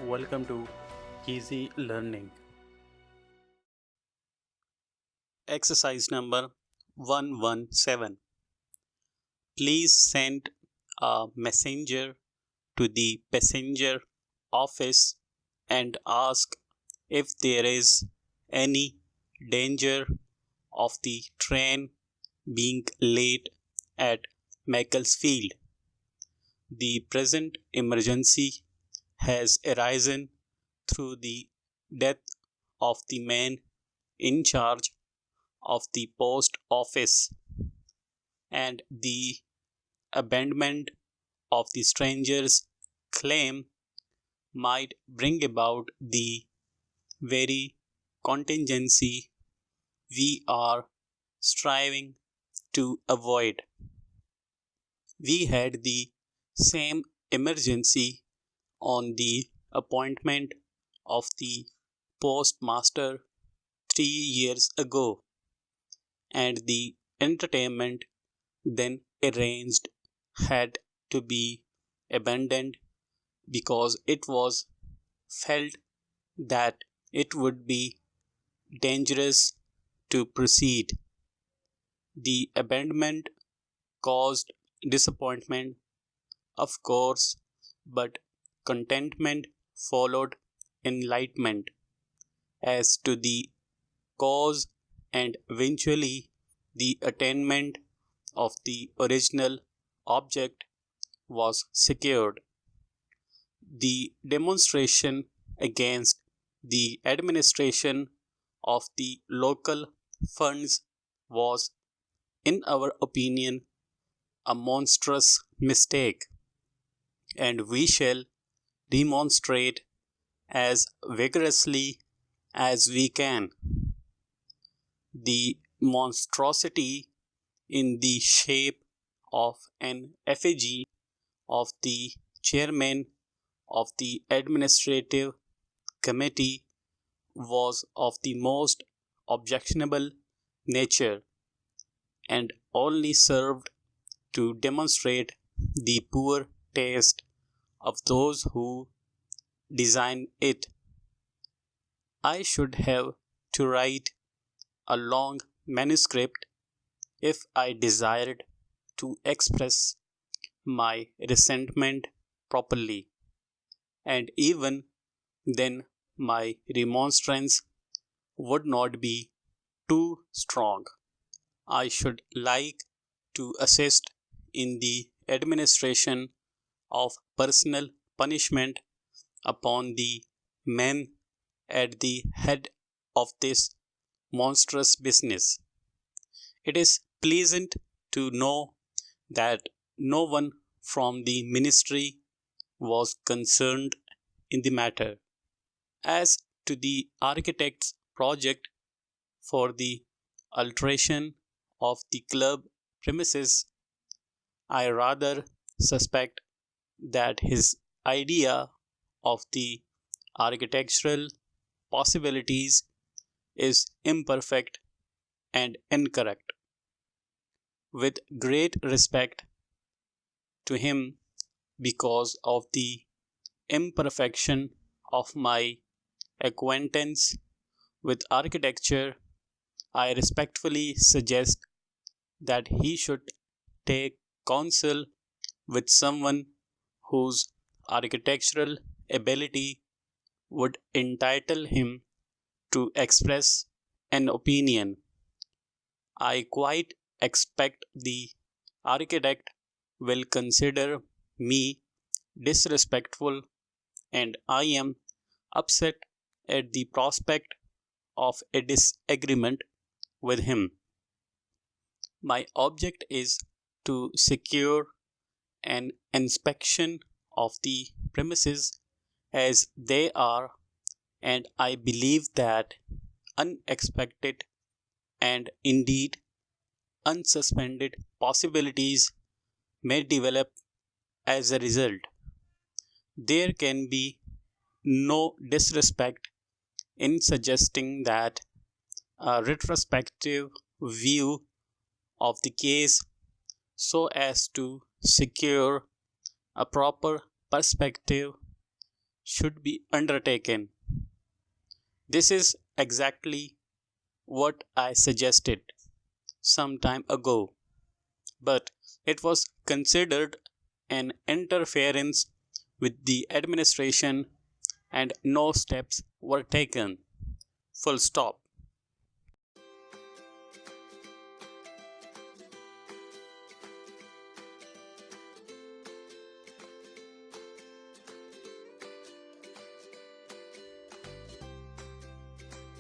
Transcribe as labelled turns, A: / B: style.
A: Welcome to Easy Learning. Exercise number 117. Please send a messenger to the passenger office and ask if there is any danger of the train being late at Macclesfield. The present emergency has arisen through the death of the man in charge of the post office, and the abandonment of the stranger's claim might bring about the very contingency we are striving to avoid. We had the same emergency on the appointment of the postmaster 3 years ago, and the entertainment then arranged had to be abandoned because it was felt that it would be dangerous to proceed. The abandonment caused disappointment, of course, but contentment followed enlightenment as to the cause, and eventually the attainment of the original object was secured. The demonstration against the administration of the local funds was, in our opinion, a monstrous mistake, and we shall demonstrate as vigorously as we can. The monstrosity in the shape of an effigy of the chairman of the administrative committee was of the most objectionable nature, and only served to demonstrate the poor taste of those who designed it. I should have to write a long manuscript if I desired to express my resentment properly, and even then my remonstrance would not be too strong. I should like to assist in the administration of personal punishment upon the men at the head of this monstrous business. It is pleasant to know that no one from the ministry was concerned in the matter. As to the architect's project for the alteration of the club premises, I rather suspect that his idea of the architectural possibilities is imperfect and incorrect. With great respect to him because of the imperfection of my acquaintance with architecture, I respectfully suggest that he should take counsel with someone whose architectural ability would entitle him to express an opinion. I quite expect the architect will consider me disrespectful, and I am upset at the prospect of a disagreement with him. My object is to secure an inspection of the premises as they are, and I believe that unexpected and indeed unsuspended possibilities may develop as a result. There can be no disrespect in suggesting that a retrospective view of the case, so as to secure a proper perspective, should be undertaken. This is exactly what I suggested some time ago, but it was considered an interference with the administration and no steps were taken. Full stop.